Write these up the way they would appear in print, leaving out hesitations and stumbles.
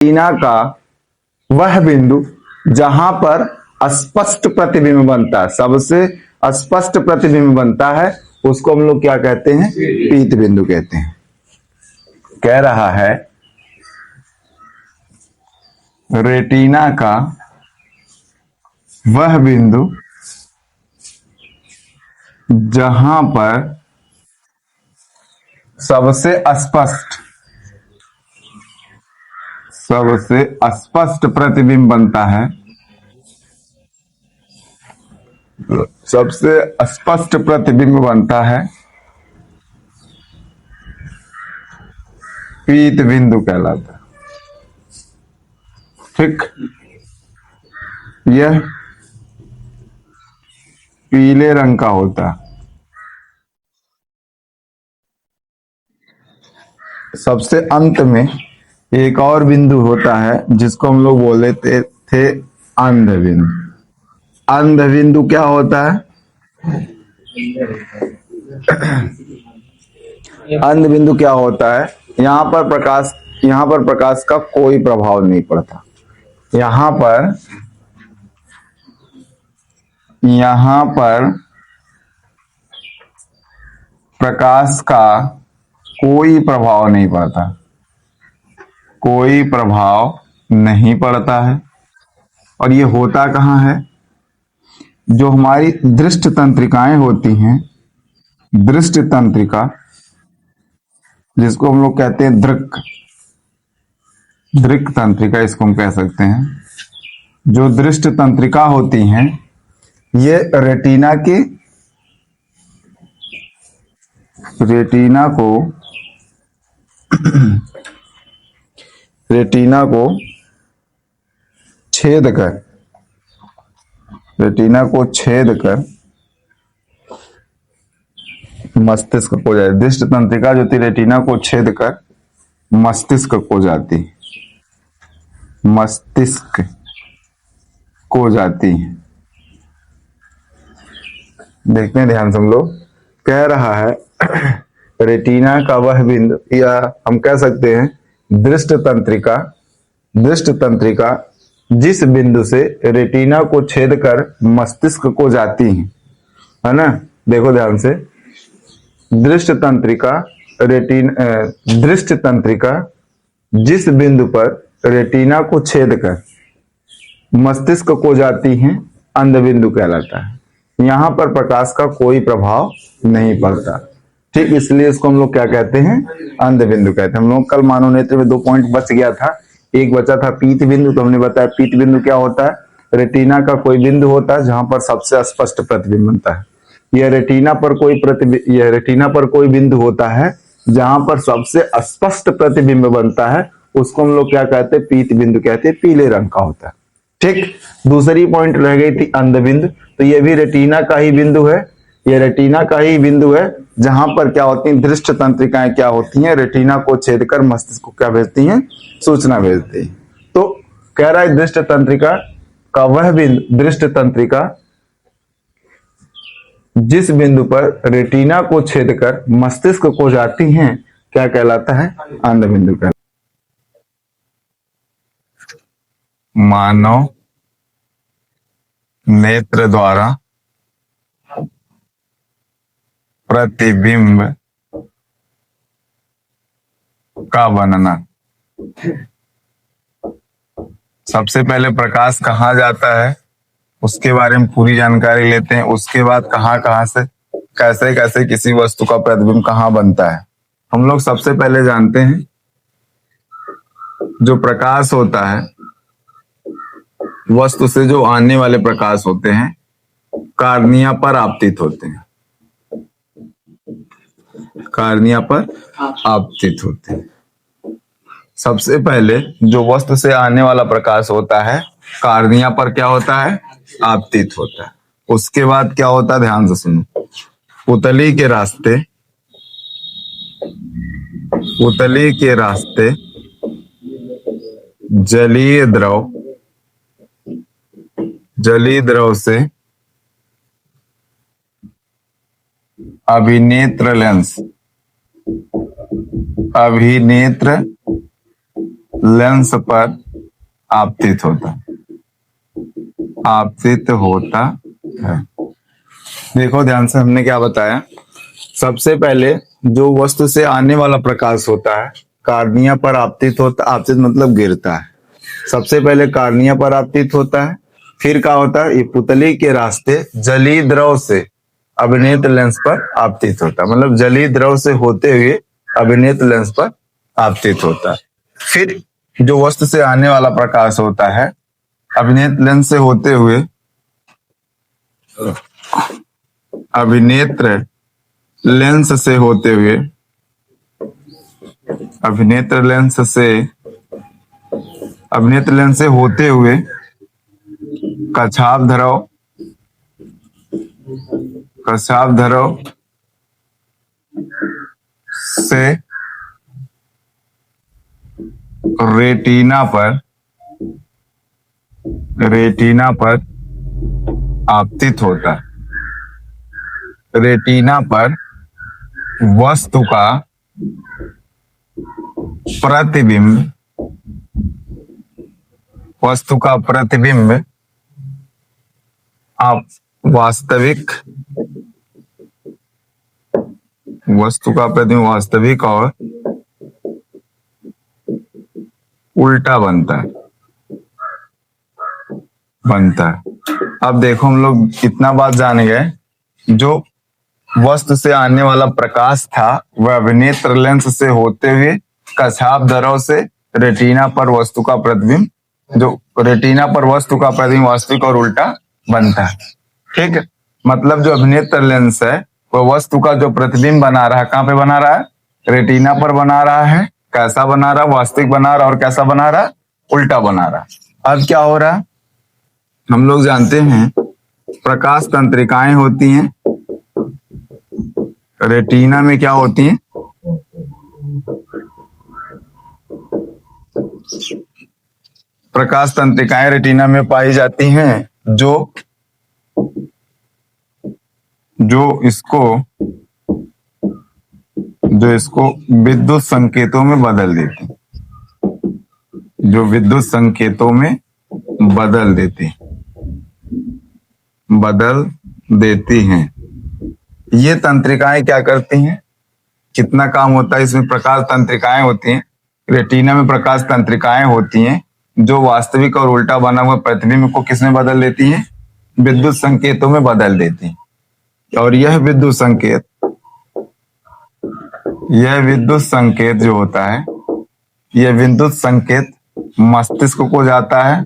Retina का वह बिंदु जहां पर स्पष्ट प्रतिबिंब बनता है, सबसे स्पष्ट प्रतिबिंब बनता है, उसको हम लोग क्या कहते हैं? पीत बिंदु कहते हैं। कह रहा है रेटिना का वह बिंदु जहां पर सबसे स्पष्ट प्रतिबिंब बनता है, सबसे स्पष्ट प्रतिबिंब बनता है, पीत बिंदु कहलाता है। ठीक, यह पीले रंग का होता है। सबसे अंत में एक और बिंदु होता है जिसको हम लोग बोले थे अंध बिंदु। अंध बिंदु क्या होता है? अंध बिंदु क्या होता है? यहाँ पर प्रकाश का कोई प्रभाव नहीं पड़ता। यहाँ पर प्रकाश का कोई प्रभाव नहीं पड़ता, कोई प्रभाव नहीं पड़ता है। और ये होता कहाँ है? जो हमारी दृष्ट तंत्रिकाएं होती हैं, दृष्ट तंत्रिका जिसको हम लोग कहते हैं दृक् तंत्रिका, इसको हम कह सकते हैं। जो दृष्ट तंत्रिका होती हैं, ये रेटिना को छेद कर मस्तिष्क को जाती। दृष्ट तंत्रिका जो थी रेटिना को छेद कर मस्तिष्क को जाती है। देखते हैं ध्यान से हम लोग। कह रहा है रेटिना का वह बिंदु, या हम कह सकते हैं दृष्ट तंत्रिका जिस बिंदु से रेटिना को छेद कर मस्तिष्क को जाती है ना। देखो ध्यान से, दृष्ट तंत्रिका जिस बिंदु पर रेटिना को छेद कर मस्तिष्क को जाती हैं, अंध बिंदु कहलाता है। यहाँ पर प्रकाश का कोई प्रभाव नहीं पड़ता। ठीक, इसलिए इसको हम लोग क्या कहते हैं? अंध बिंदु कहते हैं। हम लोग कल मानव नेत्र में 2 पॉइंट बच गया था। एक बचा था पीत बिंदु, तो हमने बताया पीत बिंदु क्या होता है? रेटिना का कोई बिंदु होता है जहां पर सबसे स्पष्ट प्रतिबिंब बनता है। यह रेटिना पर कोई बिंदु होता है जहां पर सबसे स्पष्ट प्रतिबिंब बनता है, उसको हम लोग क्या कहते हैं? पीत बिंदु कहते हैं, पीले रंग का होता है। ठीक, दूसरी पॉइंट रह गई थी अंध बिंदु। तो ये भी रेटिना का ही बिंदु है, ये रेटिना का ही बिंदु है जहां पर क्या होती हैं? दृष्ट तंत्रिकाएं क्या होती हैं? रेटिना को छेद कर मस्तिष्क को क्या भेजती हैं? सूचना भेजती हैं। तो कह रहा है दृष्ट तंत्रिका का वह बिंदु, दृष्ट तंत्रिका जिस बिंदु पर रेटिना को छेद कर मस्तिष्क को जाती हैं, क्या कहलाता है? अंध बिंदु कहलाता है। मानव नेत्र द्वारा प्रतिबिंब का वर्णन। सबसे पहले प्रकाश कहाँ जाता है उसके बारे में पूरी जानकारी लेते हैं। उसके बाद कहाँ से कैसे किसी वस्तु का प्रतिबिंब कहाँ बनता है। हम लोग सबसे पहले जानते हैं जो प्रकाश होता है, वस्तु से जो आने वाले प्रकाश होते हैं, कार्निया पर आपतित होते हैं। सबसे पहले जो वस्तु से आने वाला प्रकाश होता है, कार्निया पर क्या होता है? आपतित होता है। उसके बाद क्या होता है? ध्यान से सुनो। पुतली के रास्ते जलीय द्रव से अभिनेत्र लेंस पर आपतित होता आपतित होता है। देखो ध्यान से, हमने क्या बताया। सबसे पहले जो वस्तु से आने वाला प्रकाश होता है कार्निया पर आपतित होता, आपतित मतलब गिरता है। सबसे पहले कार्निया पर आपतित होता है, फिर क्या होता है, ये पुतली के रास्ते जलीय द्रव से अभिनेत्र लेंस पर आपतित होता है। मतलब जलीय द्रव से होते हुए अभिनेत्र लेंस पर आपतित होता है। फिर जो वस्तु से आने वाला प्रकाश होता है अभिनेत्र लेंस से होते हुए अभिनेत्र लेंस से होते हुए अभिनेत्र लेंस से अभिनेत्र लेंस से होते हुए कछाप धरव से रेटिना पर आपतित होता है। रेटिना पर वस्तु का प्रतिबिंब आप वास्तविक और उल्टा बनता है। अब देखो, हम लोग इतना बात जान गए, जो वस्तु से आने वाला प्रकाश था वह अभिनेत्र लेंस से होते हुए कछाप धरव से रेटिना पर वस्तु का प्रतिबिंब, जो रेटिना पर वस्तु का प्रतिबिंब वास्तविक और उल्टा बनता है। ठीक है, मतलब जो अभिनेत्र लेंस है वह वस्तु का जो प्रतिबिंब बना रहा है, कहाँ पे बना रहा है, रेटिना पर बना रहा है। कैसा बना रहा है, वास्तविक बना रहा है। और कैसा बना रहा है, उल्टा बना रहा है। अब क्या हो रहा है, हम लोग जानते हैं प्रकाश तंत्रिकाएं होती हैं रेटिना में। क्या होती हैं, प्रकाश तंत्रिकाएं रेटिना में पाई जाती हैं, जो इसको विद्युत संकेतों में बदल देती, बदल देती हैं। ये तंत्रिकाएं क्या करती हैं, कितना काम होता है इसमें। प्रकाश तंत्रिकाएं होती हैं रेटिना में, प्रकाश तंत्रिकाएं होती हैं जो वास्तविक और उल्टा बना हुआ प्रतिबिंब को किसमें बदल देती हैं, विद्युत संकेतों में बदल देती हैं। और यह विद्युत संकेत जो होता है, यह विद्युत संकेत मस्तिष्क को जाता है।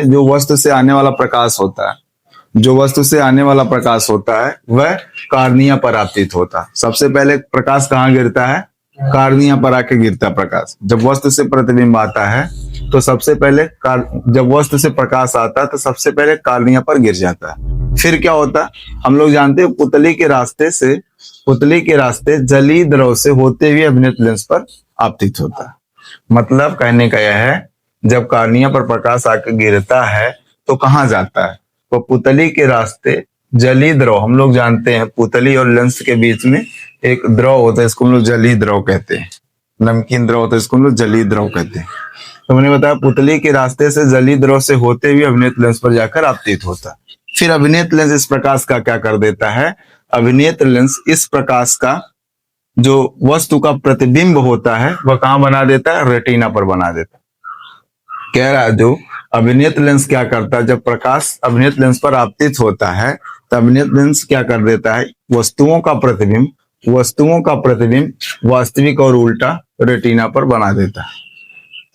जो वस्तु से आने वाला प्रकाश होता है वह कार्निया पर आपतित होता है। सबसे पहले प्रकाश कहाँ गिरता है, कार्निया पर आके गिरता प्रकाश। जब वस्तु से प्रतिबिंब आता है तो सबसे पहले जब वस्तु से प्रकाश आता है तो सबसे पहले कार्निया पर गिर जाता है। फिर क्या होता है, हम लोग जानते हैं पुतली के रास्ते जलीय द्रव से होते हुए अभिनेत्र लेंस पर आपतित होता है। मतलब कहने का यह है, जब कार्निया पर प्रकाश आकर गिरता है तो कहाँ जाता है, तो पुतली के रास्ते जलीय द्रव। हम लोग जानते हैं पुतली और लेंस के बीच में एक द्रव होता है, इसको हम लोग जलीय द्रव कहते हैं। नमकीन द्रव होता है, इसको हम लोग जलीय द्रव कहते हैं। तो मैंने बताया पुतली के रास्ते से जलीय द्रव से होते हुए अभिनेत्र लेंस पर जाकर आपतित होता है। फिर अभिनेत्र लेंस इस प्रकाश का क्या कर देता है, अभिनेत्र लेंस इस प्रकाश का जो वस्तु का प्रतिबिंब होता है वह कहाँ बना देता है, रेटिना पर बना देता है। कह रहा है जो अभिनेत्र लेंस क्या करता है, जब प्रकाश अभिनेत्र लेंस पर आपतित होता है तो अभिनेत्र लेंस क्या कर देता है, वस्तुओं का प्रतिबिंब वास्तविक और उल्टा रेटिना पर बना देता है।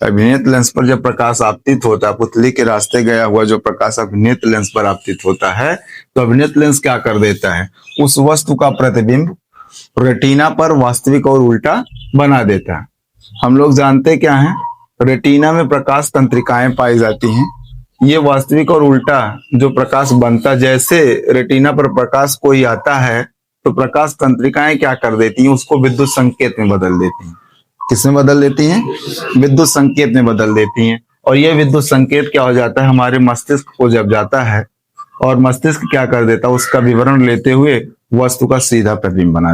अभिनेत्र लेंस पर जब प्रकाश आपतित होता है, पुतली के रास्ते गया हुआ जो प्रकाश अभिनेत्र लेंस पर आपतित होता है, तो अभिनेत्र लेंस क्या कर देता है, उस वस्तु का प्रतिबिंब रेटिना पर वास्तविक और उल्टा बना देता है। हम लोग जानते क्या है, रेटिना में प्रकाश तंत्रिकाएं पाई जाती हैं। ये वास्तविक और उल्टा जो प्रकाश बनता, जैसे रेटिना पर प्रकाश कोई आता है तो प्रकाश तंत्रिकाएं क्या कर देती हैं, उसको विद्युत संकेत में बदल देती हैं। किसमें बदल देती हैं, विद्युत संकेत में बदल देती हैं। और यह विद्युत संकेत क्या हो जाता है, हमारे मस्तिष्क को जब जाता है और मस्तिष्क क्या कर देता है, उसका विवरण लेते हुए वस्तु का सीधा प्रतिबिंब बना देता है।